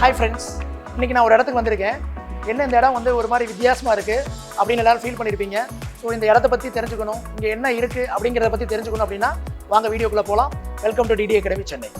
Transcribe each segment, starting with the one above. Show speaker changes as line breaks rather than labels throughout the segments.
Hi friends, இன்றைக்கி நான் ஒரு இடத்துக்கு வந்திருக்கேன். என்ன இந்த இடம் வந்து ஒரு மாதிரி வித்தியாசமாக இருக்குது அப்படின்னு எல்லாரும் ஃபீல் பண்ணியிருப்பீங்க. ஸோ இந்த இடத்த பற்றி தெரிஞ்சுக்கணும், இங்கே என்ன இருக்குது அப்படிங்கிறத பற்றி தெரிஞ்சுக்கணும் அப்படின்னா வாங்க வீடியோக்குள்ளே போகலாம். Welcome to DD academy Chennai.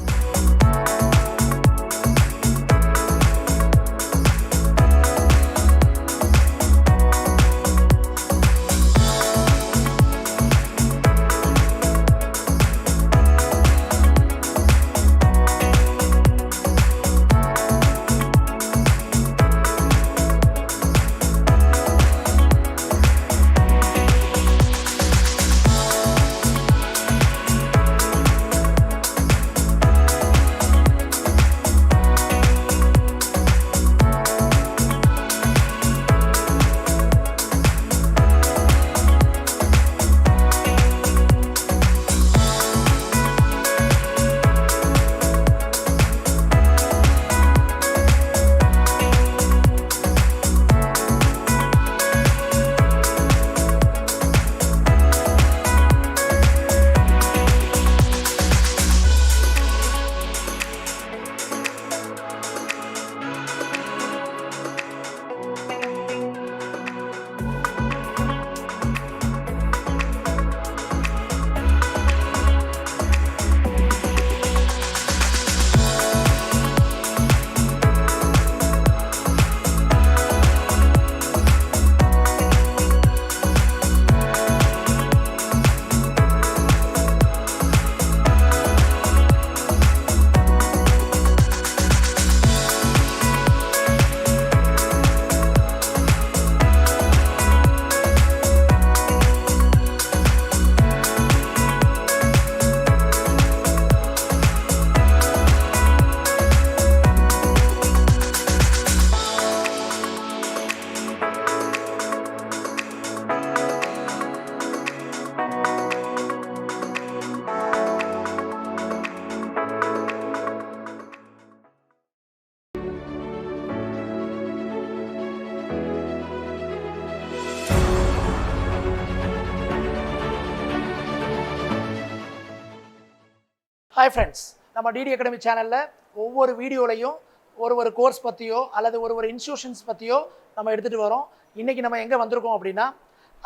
Hi friends, நம்ம டிடி அகாடமி சேனலில் ஒவ்வொரு வீடியோலையும் ஒரு கோர்ஸ் பற்றியோ அல்லது ஒரு இன்ஸ்டியூஷன்ஸ் பற்றியோ நம்ம எடுத்துகிட்டு வரோம். இன்றைக்கி நம்ம எங்கே வந்திருக்கோம் அப்படின்னா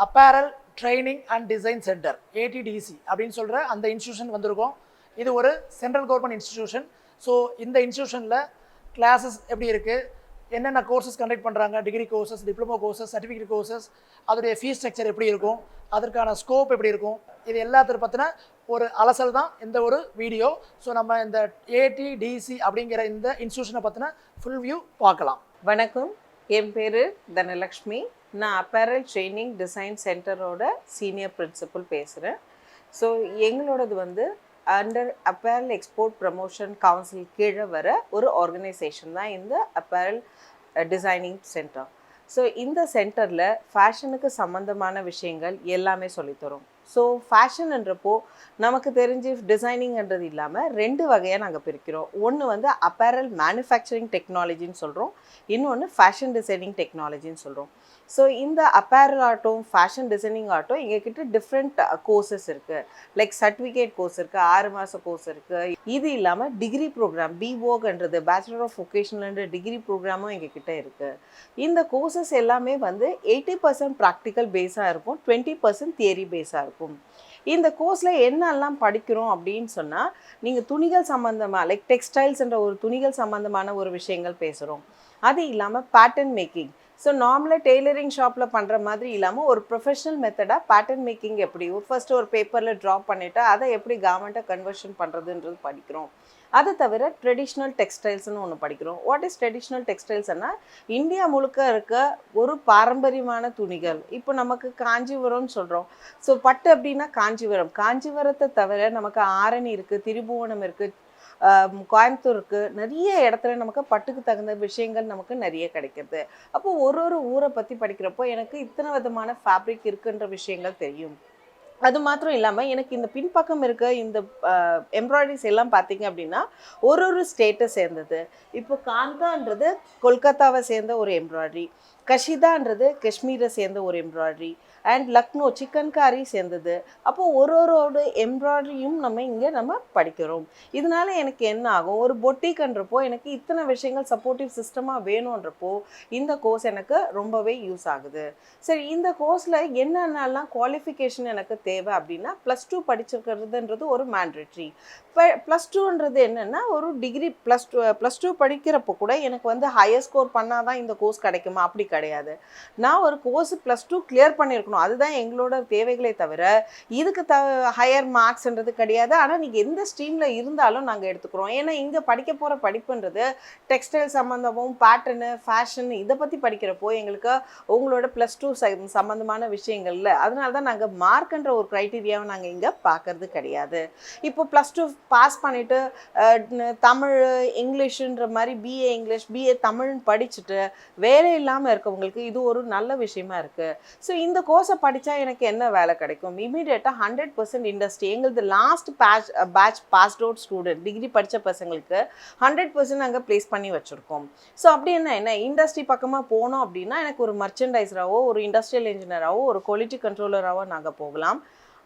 apparel training and design centre ATTC அப்படின்னு சொல்கிற அந்த இன்ஸ்டியூஷன் வந்திருக்கோம். இது ஒரு சென்ட்ரல் கவர்மெண்ட் இன்ஸ்டிடியூஷன். ஸோ இந்த இன்ஸ்டியூஷனில் கிளாஸஸ் எப்படி இருக்குது, என்னென்ன கோர்சஸ் கண்டக்ட் பண்ணுறாங்க, degree courses, diploma courses, certificate courses, அதோடைய ஃபீஸ் ஸ்ட்ரக்சர் எப்படி இருக்கும், அதற்கான ஸ்கோப் எப்படி இருக்கும், இது எல்லாத்தையும் பற்றின ஒரு அலசல் தான் இந்த ஒரு வீடியோ. ஸோ நம்ம இந்த ஏடிடிசி அப்படிங்கிற இந்த இன்ஸ்டியூஷனை பற்றின ஃபுல் வியூ பார்க்கலாம்.
வணக்கம், என் பேர் தனலக்ஷ்மி. நான் அப்பேரல் ட்ரைனிங் டிசைன் சென்டரோட சீனியர் பிரின்சிபல் பேசுகிறேன். ஸோ எங்களோடது வந்து under apparel export promotion council கீழே வர ஒரு ஆர்கனைசேஷன் தான் இந்த அப்பேரல் டிசைனிங் சென்டர். ஸோ இந்த சென்டரில் ஃபேஷனுக்கு சம்மந்தமான விஷயங்கள் எல்லாமே சொல்லித்தரோம். ஸோ ஃபேஷன்ன்றப்போ நமக்கு தெரிஞ்சு டிசைனிங்ன்றது இல்லாமல் ரெண்டு வகையாக நாங்கள் பிரிக்கிறோம். ஒன்று வந்து அப்பேரல் மேனுஃபேக்சரிங் டெக்னாலஜின்னு சொல்கிறோம், இன்னொன்று ஃபேஷன் டிசைனிங் டெக்னாலஜின்னு சொல்கிறோம். ஸோ இந்த அப்பேரல் ஆகட்டும் ஃபேஷன் டிசைனிங் ஆகட்டும் எங்ககிட்ட டிஃப்ரெண்ட் கோர்சஸ் இருக்குது. லைக் சர்டிஃபிகேட் கோர்ஸ் இருக்குது, 6 மாத கோர்ஸ் இருக்குது. இது இல்லாமல் டிகிரி ப்ரோக்ராம் பிஓக்ன்றது பேச்சுலர் ஆஃப் வொகேஷனல்ன்ற டிகிரி ப்ரோக்ராமும் எங்ககிட்ட இருக்குது. இந்த கோர்சஸ் எல்லாமே வந்து 80% ப்ராக்டிக்கல் பேஸாக இருக்கும், 20% தியரி பேஸாக இருக்கும். இந்த கோர்ஸில் என்னெல்லாம் படிக்கிறோம் அப்படின்னு சொன்னால், நீங்கள் துணிகள் சம்மந்தமாக லைக் டெக்ஸ்டைல்ஸ்ன்ற ஒரு துணிகள் சம்மந்தமான ஒரு விஷயங்கள் பேசுகிறோம். அது இல்லாமல் பேட்டர்ன் மேக்கிங். ஸோ நார்மலாக டெய்லரிங் ஷாப்பில் பண்ணுற மாதிரி இல்லாமல் ஒரு ப்ரொஃபஷனல் மெத்தடாக பேட்டர்ன் மேக்கிங் எப்படி ஃபஸ்ட்டு ஒரு பேப்பரில் ட்ரா பண்ணிவிட்டு அதை எப்படி கார்மெண்ட்டாக கன்வர்ஷன் பண்ணுறதுன்றது படிக்கிறோம். அதை தவிர ட்ரெடிஷ்னல் டெக்ஸ்டைல்ஸ்னு ஒன்று படிக்கிறோம். வாட் இஸ் ட்ரெடிஷ்னல் டெக்ஸ்டைல்ஸ்னால் இந்தியா முழுக்க இருக்க ஒரு பாரம்பரியமான துணிகள். இப்போ நமக்கு காஞ்சிபுரம்னு சொல்கிறோம். ஸோ பட்டு அப்படின்னா காஞ்சிபுரத்தை தவிர நமக்கு ஆரணி இருக்குது, திரிபுவனம் இருக்குது, கோயம்புத்தூர் இருக்குது. நிறைய இடத்துல நமக்கு பட்டுக்கு தகுந்த விஷயங்கள் நமக்கு நிறைய கிடைக்கிது. அப்போது ஒரு ஊரை பற்றி படிக்கிறப்போ எனக்கு இத்தனை விதமான ஃபேப்ரிக் இருக்குன்ற விஷயங்கள் தெரியும். அது மாத்திரம் இல்லாமல் எனக்கு இந்த பின்பக்கம் இருக்க இந்த எம்ப்ராய்டரிஸ் எல்லாம் பார்த்தீங்க அப்படின்னா ஒரு ஸ்டேட்டை சேர்ந்தது. இப்போ காந்தான்றது கொல்கத்தாவை சேர்ந்த ஒரு எம்ப்ராய்டரி, கஷிதான்றது காஷ்மீரை சேர்ந்த ஒரு எம்ப்ராய்டரி, அண்ட் லக்னோ சிக்கன்காரி சேர்ந்தது. அப்போது ஒரு எம்ப்ராய்டரியும் நம்ம படிக்கிறோம். இதனால எனக்கு என்ன ஆகும், ஒரு பொட்டிக்ன்றப்போ எனக்கு இத்தனை விஷயங்கள் சப்போர்ட்டிவ் சிஸ்டமாக வேணுன்றப்போ இந்த கோர்ஸ் எனக்கு ரொம்பவே யூஸ் ஆகுது. சரி, இந்த கோர்ஸில் என்னென்னலாம் குவாலிஃபிகேஷன் எனக்கு தேவை அப்படின்னா, +2 படிச்சிருக்கிறதுன்றது ஒரு மேண்ட்ரேட்ரி. இப்போ +2ன்றது என்னென்னா ஒரு டிகிரி +2 படிக்கிறப்போ கூட எனக்கு வந்து ஹையர் ஸ்கோர் பண்ணால் தான் இந்த கோர்ஸ் கிடைக்குமா? அப்படி கிடையாது. நான் ஒரு கோர்ஸ் +2 கிளியர் பண்ணியிருக்கணும், அதுதான் எங்களோட தேவைகளே தவிர இதுக்கு ஹையர் மார்க்ஸ்ன்றது கிடையாது. ஆனால் நீங்கள் எந்த ஸ்ட்ரீமில் இருந்தாலும் நாங்கள் எடுத்துக்கிறோம். ஏன்னா இங்கே படிக்க போகிற படிப்புன்றது டெக்ஸ்டைல் சம்மந்தமும் பேட்டர்னு ஃபேஷன் இதை பற்றி படிக்கிறப்போ எங்களுக்கு உங்களோட +2 சம்மந்தமான விஷயங்கள்ல, அதனால தான் நாங்கள் மார்க்ன்ற ஒரு க்ரைட்டீரியாவை நாங்கள் இங்கே பார்க்கறது கிடையாது. இப்போ +2 பாஸ் பண்ணிவிட்டு தமிழ் இங்கிலீஷுன்ற மாதிரி BA இங்கிலீஷ் BA தமிழ்னு படிச்சுட்டு வேலை இல்லாமல் இருக்கவங்களுக்கு இது ஒரு நல்ல விஷயமா இருக்குது. ஸோ இந்த கோர்ஸை படித்தா எனக்கு என்ன வேலை கிடைக்கும்? இமீடியட்டாக 100% இண்டஸ்ட்ரி. எங்களது last batch passed out student degree படித்த பசங்களுக்கு 100% நாங்கள் ப்ளேஸ் பண்ணி வச்சுருக்கோம். ஸோ அப்படி என்ன இண்டஸ்ட்ரி பக்கமாக போனோம் அப்படின்னா எனக்கு ஒரு மர்ச்சன்டைசராகவோ ஒரு இண்டஸ்ட்ரியல் இன்ஜினியராகவோ ஒரு குவாலிட்டி கண்ட்ரோலராகவோ நாங்கள் போகலாம்.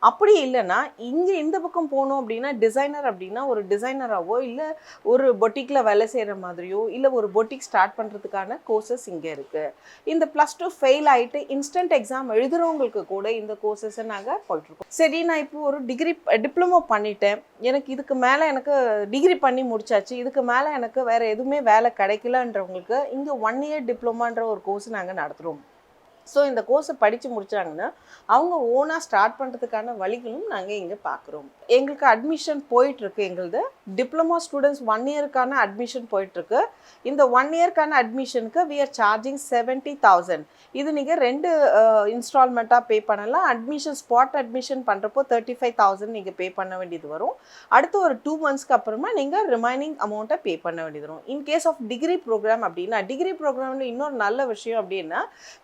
அப்படி இல்லைன்னா இங்கே இந்த பக்கம் போனோம் அப்படின்னா டிசைனர் அப்படின்னா ஒரு டிசைனராகவோ இல்லை ஒரு பொட்டிக்கில் வேலை செய்கிற மாதிரியோ இல்லை ஒரு பொட்டிக் ஸ்டார்ட் பண்ணுறதுக்கான கோர்சஸ் இங்கே இருக்குது. இந்த +2 ஃபெயில் ஆகிட்டு இன்ஸ்டன்ட் எக்ஸாம் எழுதுகிறவங்களுக்கு கூட இந்த கோர்சஸை நாங்கள் போயிட்டுருக்கோம். சரி, நான் இப்போ ஒரு டிப்ளமோ பண்ணிட்டேன், எனக்கு இதுக்கு மேலே எனக்கு டிகிரி பண்ணி முடிச்சாச்சு, இதுக்கு மேலே எனக்கு வேறு எதுவுமே வேலை கிடைக்கலன்றவங்களுக்கு இங்கே 1 இயர் டிப்ளமான்ற ஒரு கோர்ஸ் நாங்கள் நடத்துகிறோம். ஸோ இந்த கோர்ஸை படித்து முடித்தாங்கன்னா அவங்க ஓனாக ஸ்டார்ட் பண்ணுறதுக்கான வழிகளும் நாங்கள் இங்கே பார்க்குறோம். எங்களுக்கு அட்மிஷன் போயிட்டுருக்கு. எங்களது டிப்ளமோ ஸ்டூடெண்ட்ஸ் 1 இயருக்கான அட்மிஷன் போயிட்டுருக்கு. இந்த 1 இயருக்கான அட்மிஷனுக்கு we are charging 70,000. இது நீங்கள் 2 இன்ஸ்டால்மெண்ட்டாக பே பண்ணலாம். ஸ்பாட் அட்மிஷன் பண்ணுறப்போ 35,000 நீங்கள் பே பண்ண வேண்டியது வரும். அடுத்து ஒரு 2 மந்த்ஸ்க்கு அப்புறமா நீங்கள் ரிமைனிங் அமௌண்ட்டை பே பண்ண வேண்டியது வரும். இன்கேஸ் ஆஃப் டிகிரி ப்ரோக்ராம் அப்படின்னா, டிகிரி ப்ரோக்ராமில் இன்னொரு நல்ல விஷயம் அப்படின்னா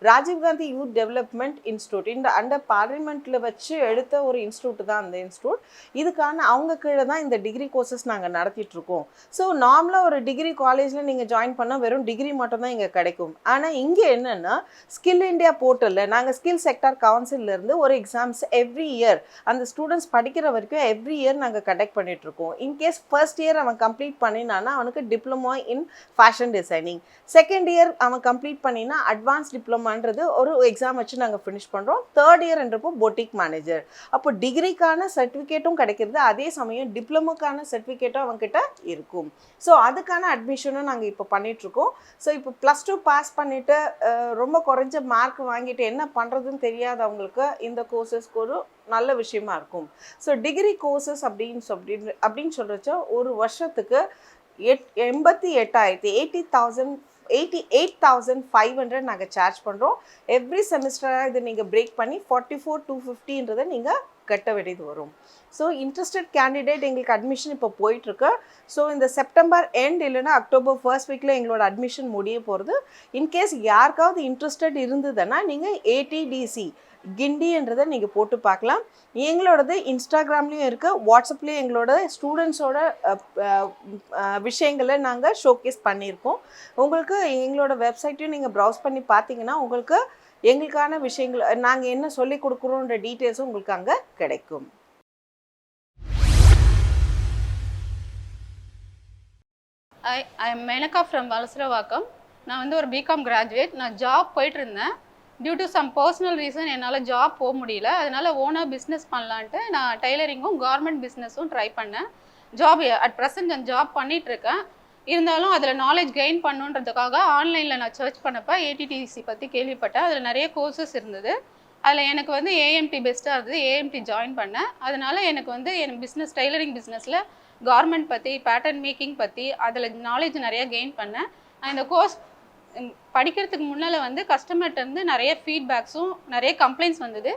ராஜீவ்காந்தி யூத் டெவலப்மெண்ட் இன்ஸ்டியூட் இந்த அண்டர் பார்லிமெண்ட்டில் வச்சு எடுத்த ஒரு இன்ஸ்டியூட் தான் அந்த இன்ஸ்டியூட். இதுக்கான அவங்க கீழே தான் இந்த டிகிரி கோர்சஸ் நாங்கள் நடத்திட்டுருக்கோம். ஸோ நார்மலாக ஒரு டிகிரி காலேஜில் நீங்கள் ஜாயின் பண்ணால் வெறும் டிகிரி மட்டும் தான் இங்கே கிடைக்கும். ஆனால் இங்கே என்னென்னா ஸ்கில் இண்டியா போர்ட்டலில் நாங்கள் ஸ்கில் செக்டார் கவுன்சிலேருந்து ஒரு எக்ஸாம்ஸ் எவ்ரி இயர் அந்த ஸ்டூடெண்ட்ஸ் படிக்கிற வரைக்கும் எவ்ரி இயர் நாங்கள் கண்டக்ட் பண்ணிகிட்ருக்கோம். இன்கேஸ் ஃபர்ஸ்ட் இயர் அவன் கம்ப்ளீட் பண்ணினான்னா அவனுக்கு diploma in fashion designing, second year அவன் கம்ப்ளீட் பண்ணினா அட்வான்ஸ் டிப்ளமான்றது ஒரு எக்ஸாம் வச்சு நாங்கள் ஃபினிஷ் பண்ணுறோம். தேர்ட் இயர்ன்றப்போ பொட்டிக் மேனேஜர். அப்போ டிகிரிக்கான சர்டிஃபிகேட்டும் கிடைக்கிறது, அதே சமயம் டிப்ளமோக்கான சர்டிஃபிகேட்டும் அவங்ககிட்ட இருக்கும். ஸோ அதுக்கான அட்மிஷனும் நாங்கள் இப்போ பண்ணிகிட்ருக்கோம். ஸோ இப்போ +2 பாஸ் பண்ணிவிட்டு ரொம்ப குறைஞ்ச மார்க் வாங்கிட்டு என்ன பண்ணுறதுன்னு தெரியாதவங்களுக்கு இந்த கோர்சஸ்க்கு ஒரு நல்ல விஷயமா இருக்கும். ஸோ டிகிரி கோர்சஸ் அப்படின்னு சொல்கிறச்ச ஒரு வருஷத்துக்கு 88,500 நாங்கள் சார்ஜ் பண்ணுறோம். எவ்ரி செமிஸ்டராக இது நீங்கள் பிரேக் பண்ணி 44,250 நீங்கள் கட்ட வேண்டியது வரும். ஸோ இன்ட்ரெஸ்டட் கேண்டிடேட் எங்களுக்கு அட்மிஷன் இப்போ போயிட்டுருக்கு. ஸோ இந்த செப்டம்பர் எண்ட் இல்லைன்னா அக்டோபர் ஃபர்ஸ்ட் வீக்கில் எங்களோட அட்மிஷன் முடிய போகிறது. இன்கேஸ் யாருக்காவது இன்ட்ரெஸ்டட் இருந்ததுன்னா நீங்கள் ATDC கிண்டின்றதை நீங்கள் போட்டு பார்க்கலாம். எங்களோடது இன்ஸ்டாகிராம்லேயும் இருக்குது, வாட்ஸ்அப்லேயும் எங்களோட ஸ்டூடெண்ட்ஸோட விஷயங்களை நாங்கள் ஷோகேஸ் பண்ணியிருக்கோம். உங்களுக்கு எங்களோட வெப்சைட்டையும் நீங்கள் ப்ரௌஸ் பண்ணி பார்த்தீங்கன்னா உங்களுக்கு எங்களுக்கான விஷயங்கள் நாங்கள் என்ன சொல்லி கொடுக்குறோன்ற டீட்டெயில்ஸும் உங்களுக்கு அங்கே கிடைக்கும்.
I am Menaka from Valasaravakkam. நான் வந்து ஒரு பிகாம் கிராஜுவேட். நான் ஜாப் போயிட்டு இருந்தேன். Due to some personal reason என்னால் ஜாப் போக முடியல. அதனால் ஓனாக பிஸ்னஸ் பண்ணலான்ட்டு நான் டெய்லரிங்கும் கவர்மெண்ட் பிஸ்னஸும் ட்ரை பண்ணேன். அட் ப்ரெசன்ட் நான் ஜாப் பண்ணிகிட்ருக்கேன். இருந்தாலும் அதில் நாலேஜ் கெயின் பண்ணுன்றதுக்காக ஆன்லைனில் நான் சர்ச் பண்ணப்போ ATTC பற்றி கேள்விப்பட்டேன். அதில் நிறைய கோர்சஸ் இருந்தது. அதில் எனக்கு வந்து AMT பெஸ்ட்டாக இருந்தது. AMT ஜாயின் பண்ணேன். அதனால் எனக்கு வந்து என் பிஸ்னஸ் டெய்லரிங் பிஸ்னஸில் கார்மெண்ட் பற்றி, பேட்டர்ன் மேக்கிங் பற்றி அதில் நாலேஜ் நிறையா கெயின் பண்ணேன். இந்த கோர்ஸ் படிக்கிறதுக்கு முன்னால் வந்து கஸ்டமர்கிட்டருந்து நிறைய ஃபீட்பேக்ஸும் நிறைய கம்ப்ளைண்ட்ஸ் வந்தது.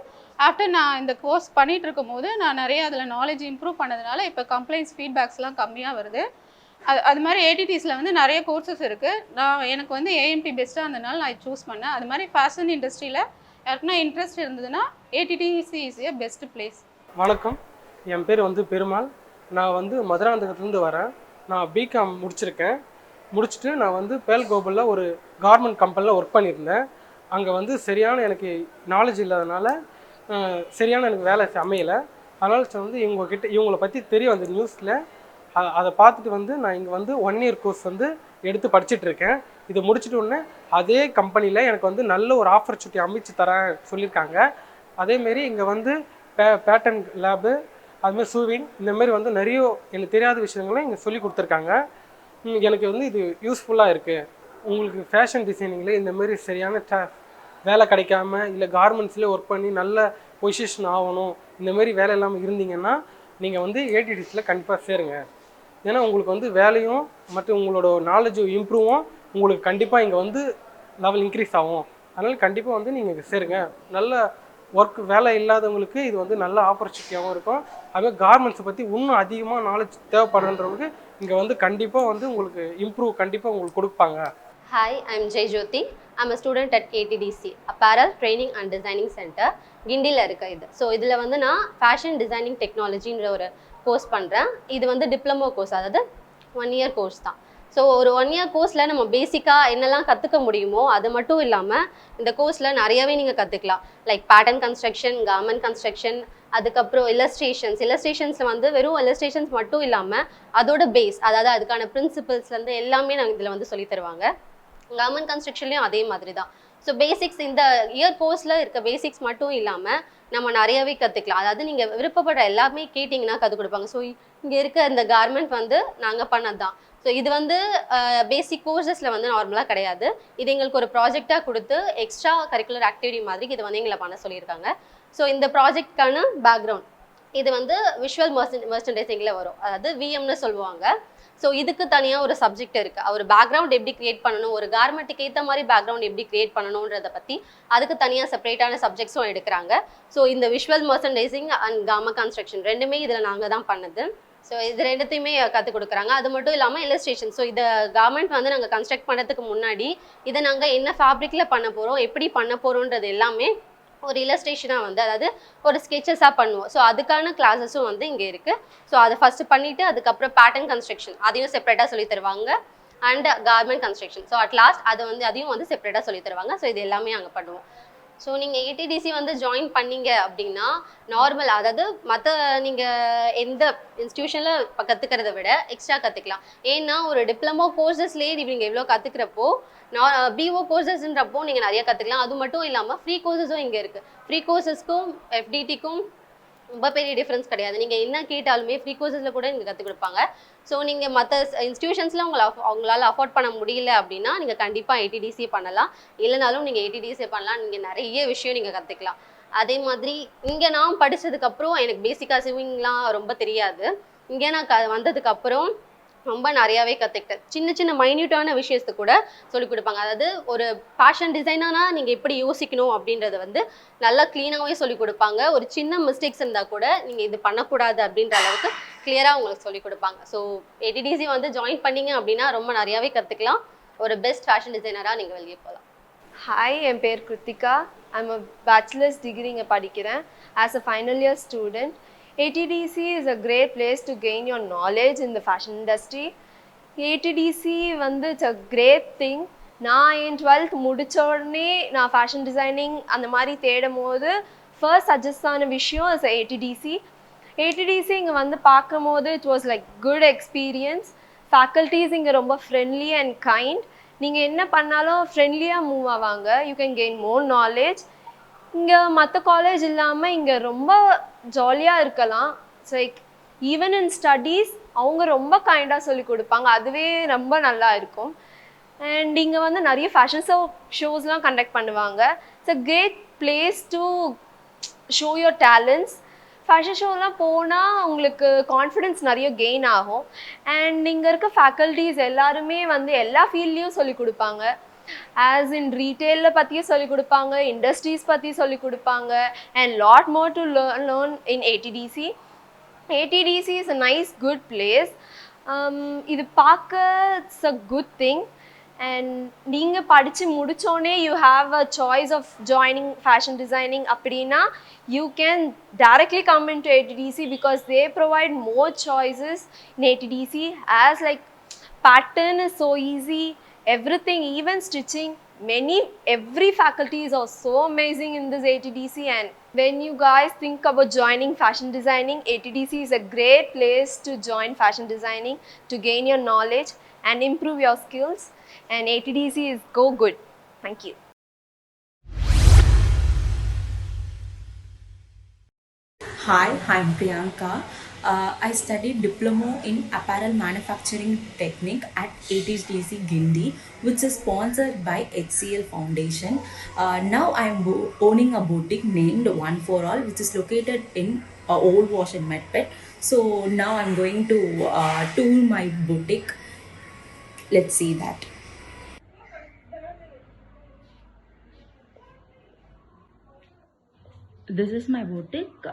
ஆஃப்டர் நான் இந்த கோர்ஸ் பண்ணிகிட்டு இருக்கும் போது நான் நிறைய அதில் நாலேஜ் இம்ப்ரூவ் பண்ணதுனால இப்போ கம்ப்ளைண்ட்ஸ் ஃபீட்பேக்ஸ்லாம் கம்மியாக வருது. அது மாதிரி ATTஸில் வந்து நிறைய கோர்சஸ் இருக்குது. எனக்கு வந்து AMT பெஸ்ட்டாக இருந்ததுனால நான் சூஸ் பண்ணேன். அது மாதிரி ஃபேஷன் இண்டஸ்ட்ரியில் யாருக்குன்னா இன்ட்ரெஸ்ட் இருந்ததுன்னா ATTC is a best place.
வணக்கம், என் பேர் வந்து பெருமாள். நான் வந்து மதுராந்தகத்துலேருந்து வரேன். நான் பிகாம் முடிச்சிருக்கேன். முடிச்சுட்டு நான் வந்து பேல் கோபலில் ஒரு கார்மெண்ட் கம்பெனியில் ஒர்க் பண்ணியிருந்தேன். அங்கே வந்து சரியான எனக்கு நாலேஜ் இல்லாதனால சரியான எனக்கு வேலை அமையலை. அதனால் வந்து இவங்களை பற்றி தெரியும் அந்த நியூஸில். அதை பார்த்துட்டு வந்து நான் இங்கே வந்து 1 இயர் கோர்ஸ் வந்து எடுத்து படிச்சுட்ருக்கேன். இதை முடிச்சுட்டு உடனே அதே கம்பெனியில் எனக்கு வந்து நல்ல ஒரு ஆப்பர்ச்சுனிட்டி அமைச்சு தரேன் சொல்லியிருக்காங்க. அதேமாரி இங்கே வந்து பேட்டன் லேபு, அதுமாதிரி சூவிங், இந்தமாரி வந்து நிறைய எனக்கு தெரியாத விஷயங்களும் இங்கே சொல்லி கொடுத்துருக்காங்க. எனக்கு வந்து இது யூஸ்ஃபுல்லாக இருக்குது. உங்களுக்கு ஃபேஷன் டிசைனிங்கில் இந்தமாரி சரியான வேலை கிடைக்காம இல்லை கார்மெண்ட்ஸ்லேயே ஒர்க் பண்ணி நல்ல பொசிஷன் ஆகணும், இந்தமாரி வேலை இல்லாமல் இருந்தீங்கன்னா நீங்கள் வந்து ஏடிடிஸில் கண்டிப்பாக சேருங்க. ஏன்னா உங்களுக்கு வந்து வேலையும் மற்றும் உங்களோட நாலேஜும் இம்ப்ரூவும் உங்களுக்கு கண்டிப்பாக இங்கே வந்து லெவல் இன்க்ரீஸ் ஆகும். அதனால் கண்டிப்பாக வந்து நீங்கள் சேருங்க. நல்ல ஒர்க் வேலை இல்லாதவங்களுக்கு இது வந்து நல்ல ஆப்பர்ச்சுனிட்டியாகவும் இருக்கும். அதுமாதிரி கார்மெண்ட்ஸை பற்றி இன்னும் அதிகமாக நாலேஜ் தேவைப்படுறவங்களுக்கு இங்கே வந்து கண்டிப்பாக வந்து உங்களுக்கு இம்ப்ரூவ் கண்டிப்பாக உங்களுக்கு கொடுப்பாங்க.
Hi, I'm Jay Jyoti. I'm a student at ATDC, Apparel Training and Designing Center, கிண்டியில் இருக்க இது. ஸோ இதில் வந்து நான் ஃபேஷன் டிசைனிங் டெக்னாலஜின்ற ஒரு கோர்ஸ் பண்ணுறேன். இது வந்து டிப்ளமோ கோர்ஸ், அதாவது 1 இயர் கோர்ஸ் தான். ஸோ ஒரு 1 இயர் கோர்ஸில் நம்ம பேசிக்காக என்னெல்லாம் கற்றுக்க முடியுமோ அது மட்டும் இல்லாமல் இந்த கோர்ஸில் நிறையவே நீங்கள் கற்றுக்கலாம். Like pattern construction, garment construction, அதுக்கப்புறம் இல்லஸ்ட்ரேஷன்ஸில் வந்து வெறும் இல்லஸ்ட்ரேஷன்ஸ் மட்டும் இல்லாமல் அதோட பேஸ், அதாவது அதுக்கான பிரின்சிபல்ஸ்லேருந்து எல்லாமே நாங்கள் இதில் வந்து சொல்லி தருவாங்க. கார்மெண்ட் கன்ஸ்ட்ரக்ஷன்லேயும் அதே மாதிரி தான். ஸோ பேசிக்ஸ் இந்த இயர் கோர்ஸில் இருக்க பேசிக்ஸ் மட்டும் இல்லாமல் நம்ம நிறையவே கற்றுக்கலாம். அதாவது நீங்கள் விருப்பப்படுற எல்லாமே கேட்டிங்கன்னா கற்றுக் கொடுப்பாங்க. ஸோ இங்கே இருக்க இந்த கார்மெண்ட் வந்து நாங்கள் பண்ணது தான். ஸோ இது வந்து பேசிக் கோர்சஸில் வந்து நார்மலாக கிடையாது. இது எங்களுக்கு ஒரு ப்ராஜெக்டாக கொடுத்து எக்ஸ்ட்ரா கரிக்குலர் ஆக்டிவிட்டி மாதிரி இது வந்து எங்களை பண்ண சொல்லியிருக்காங்க. ஸோ இந்த ப்ராஜெக்ட்கான பேக்ரவுண்ட் இது வந்து விஷுவல் மர்ச்சன்டைசிங்கில் வரும், அதாவது விஎம்னு சொல்லுவாங்க. ஸோ இதுக்கு தனியாக ஒரு சப்ஜெக்ட் இருக்குது. ஒரு பேக்ரவுண்ட் எப்படி கிரியேட் பண்ணணும், ஒரு கார்மெண்ட்டுக்கு ஏற்ற மாதிரி பேக்ரவுண்ட் எப்படி கிரியேட் பண்ணணுன்றதை பற்றி அதுக்கு தனியாக செப்பரேட்டான சப்ஜெக்ட்ஸும் எடுக்கிறாங்க. ஸோ இந்த visual merchandising and garment construction ரெண்டுமே இதில் நாங்கள் தான் பண்ணது. ஸோ இது ரெண்டுத்தையுமே கற்றுக் கொடுக்குறாங்க. அது மட்டும் இல்லாமல் இல்லஸ்ட்ரேஷன். ஸோ இந்த கார்மெண்ட் வந்து நாங்கள் கன்ஸ்ட்ரக்ட் பண்ணுறதுக்கு முன்னாடி இதை நாங்கள் என்ன ஃபேப்ரிக்கில் பண்ண போகிறோம், எப்படி பண்ண போகிறோன்றது எல்லாமே ஒரு இல்லஸ்ட்ரேஷனாக வந்து, அதாவது ஒரு ஸ்கெச்சஸாக பண்ணுவோம். ஸோ அதுக்கான கிளாஸஸும் வந்து இங்கே இருக்குது. ஸோ அதை ஃபஸ்ட்டு பண்ணிவிட்டு அதுக்கப்புறம் பேட்டர்ன் கன்ஸ்ட்ரக்ஷன் அதையும் செப்பரேட்டாக சொல்லி தருவாங்க. And garment construction, so at last அதையும் வந்து செப்பரேட்டாக சொல்லி தருவாங்க. ஸோ இது எல்லாமே அங்கே பண்ணுவோம். ஸோ நீங்கள் ஏடிடிசி வந்து ஜாயின் பண்ணீங்க அப்படின்னா நார்மல், அதாவது மற்ற நீங்கள் எந்த இன்ஸ்டியூஷனில் இப்போ கற்றுக்கிறத விட எக்ஸ்ட்ரா கற்றுக்கலாம். ஏன்னா ஒரு டிப்ளமோ கோர்சஸ்லேயே நீங்கள் எவ்வளோ கற்றுக்கிறப்போ பிஓ கோர்சஸ்ன்றப்போ நீங்கள் நிறைய கற்றுக்கலாம். அது மட்டும் இல்லாமல் ஃப்ரீ கோர்சஸும் இங்கே இருக்குது. ஃப்ரீ கோர்சஸ்க்கும் எஃப்டிடிக்கும் ரொம்ப பெரிய டிஃப்ரென்ஸ் கிடையாது. நீங்கள் என்ன கேட்டாலுமே ஃப்ரீ கோர்சஸில் கூட இங்கே கற்றுக் கொடுப்பாங்க. ஸோ நீங்கள் மற்ற இன்ஸ்டியூஷன்ஸில் அவங்களால அஃபோர்ட் பண்ண முடியல அப்படின்னா நீங்கள் கண்டிப்பாக ஏடிடிசி பண்ணலாம். இல்லைனாலும் நீங்கள் ஏடிடிசி பண்ணலாம். நீங்கள் நிறைய விஷயம் நீங்கள் கற்றுக்கலாம். அதே மாதிரி இங்கே நான் படித்ததுக்கப்புறம் எனக்கு பேசிக்காக ஸ்விம்மிங்லாம் ரொம்ப தெரியாது. இங்கே நான் வந்ததுக்கப்புறம் ரொம்ப நிறையாவே கற்றுக்கிட்டேன். சின்ன சின்ன மைன்யூட்டான விஷயத்தை கூட சொல்லிக் கொடுப்பாங்க. அதாவது ஒரு ஃபேஷன் டிசைனர்னா நீங்கள் எப்படி யோசிக்கணும் அப்படின்றத வந்து நல்லா க்ளீனாகவே சொல்லிக் கொடுப்பாங்க. ஒரு சின்ன மிஸ்டேக்ஸ் இருந்தால் கூட நீங்கள் இது பண்ணக்கூடாது அப்படின்ற அளவுக்கு கிளியராக உங்களுக்கு சொல்லிக் கொடுப்பாங்க. ஸோ ஏடிடிசி வந்து ஜாயின் பண்ணிங்க அப்படின்னா ரொம்ப நிறையாவே கற்றுக்கலாம். ஒரு பெஸ்ட் ஃபேஷன் டிசைனராக நீங்கள் வெளியே போகலாம்.
ஹாய், என் பேர் Kiruthika. I'm a bachelor's degree இங்கே படிக்கிறேன் as a final year student. ATDC is a great place to gain your knowledge in the fashion industry. ATDC வந்து it's a great thing. நான் என் 12th முடிச்ச உடனே நான் ஃபேஷன் டிசைனிங் அந்த மாதிரி தேடும் போது ஃபர்ஸ்ட் சஜஸ்ட் ஆன விஷயம் இஸ் ATDC இங்கே வந்து பார்க்கும் போது it was like good experience. Faculties இங்கே ரொம்ப ஃப்ரெண்ட்லி அண்ட் கைண்ட். நீங்கள் என்ன பண்ணாலும் ஃப்ரெண்ட்லியாக மூவ் ஆவாங்க. You can gain more knowledge. இங்கே மற்ற காலேஜ் இல்லாமல் இங்கே ரொம்ப ஜாலியாக இருக்கலாம். லைக் ஈவன் இன் ஸ்டடீஸ் அவங்க ரொம்ப கைண்டாக சொல்லி கொடுப்பாங்க. அதுவே ரொம்ப நல்லா இருக்கும். அண்ட் இங்கே வந்து நிறைய ஃபேஷன் ஷோஸ்லாம் கண்டக்ட் பண்ணுவாங்க. It's a great place to show your talents. Fashion ஷோலாம் போனால் உங்களுக்கு கான்ஃபிடென்ஸ் நிறைய கெயின் ஆகும். அண்ட் இங்கே இருக்க ஃபேக்கல்ட்டிஸ் எல்லாருமே வந்து எல்லா ஃபீல்ட்லேயும் சொல்லி கொடுப்பாங்க. ஆஸ் இன் ரீட்டெயிலில் பற்றியும் சொல்லிக் கொடுப்பாங்க, இண்டஸ்ட்ரீஸ் பற்றி சொல்லிக் கொடுப்பாங்க. And lot more to learn in ATTC. ATTC is a nice good place. இது பார்க்க it's a good thing. and நீங்க படிச்சு முடிச்சோனே you have a choice of joining fashion designing அப்படினா you can directly come into ATDC because they provide more choices in ATDC as like pattern is so easy, everything, even stitching, every faculties are so amazing in this ATDC. And when you guys think about joining fashion designing, ATDC is a great place to join fashion designing to gain your knowledge and improve your skills, and ATDC is go good. Thank you.
Hi, I'm Priyanka. I studied diploma in apparel manufacturing technique at ATDC Gindi, which is sponsored by HCL Foundation. Now I'm owning a boutique named One for All, which is located in Old Wash in Medpet. So now I'm going to tour my boutique. Let's see that. This is my boutique.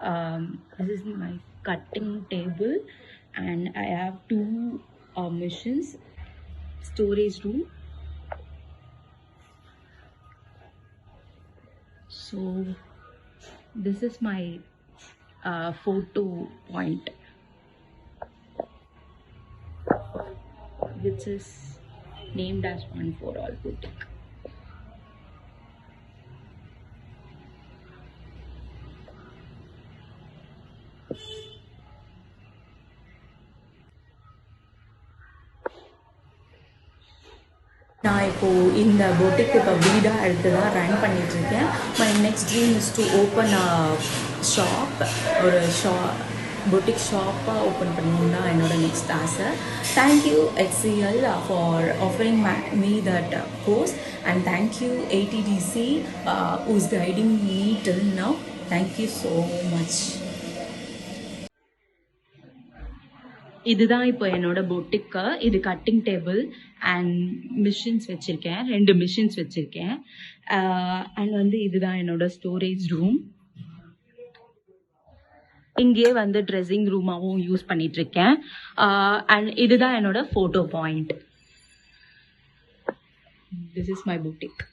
This is my cutting table, and I have two machines, storage room. So this is my photo point, which is named as One for All boutique. நான் இப்போது இந்த boutique இப்போ வீடாக எடுத்து தான் run பண்ணிகிட்ருக்கேன். My next dream is to open a shop, ஒரு boutique ஷாப்பாக open பண்ணணும்னு தான் என்னோட நெக்ஸ்ட் ஆசை. Thank you HCL for offering me that course, and thank you ATDC who is guiding me till now. Thank you so much. இதுதான் இப்போ என்னோட பொட்டிக்கு. இது கட்டிங் டேபிள் அண்ட் மிஷின்ஸ் வச்சுருக்கேன், 2 மிஷின்ஸ் வச்சுருக்கேன். அண்ட் வந்து இதுதான் என்னோட ஸ்டோரேஜ் ரூம். இங்கேயே வந்து ட்ரெஸ்ஸிங் ரூமாகவும் யூஸ் பண்ணிகிட்ருக்கேன். அண்ட் இதுதான் என்னோட photo point. This is my boutique.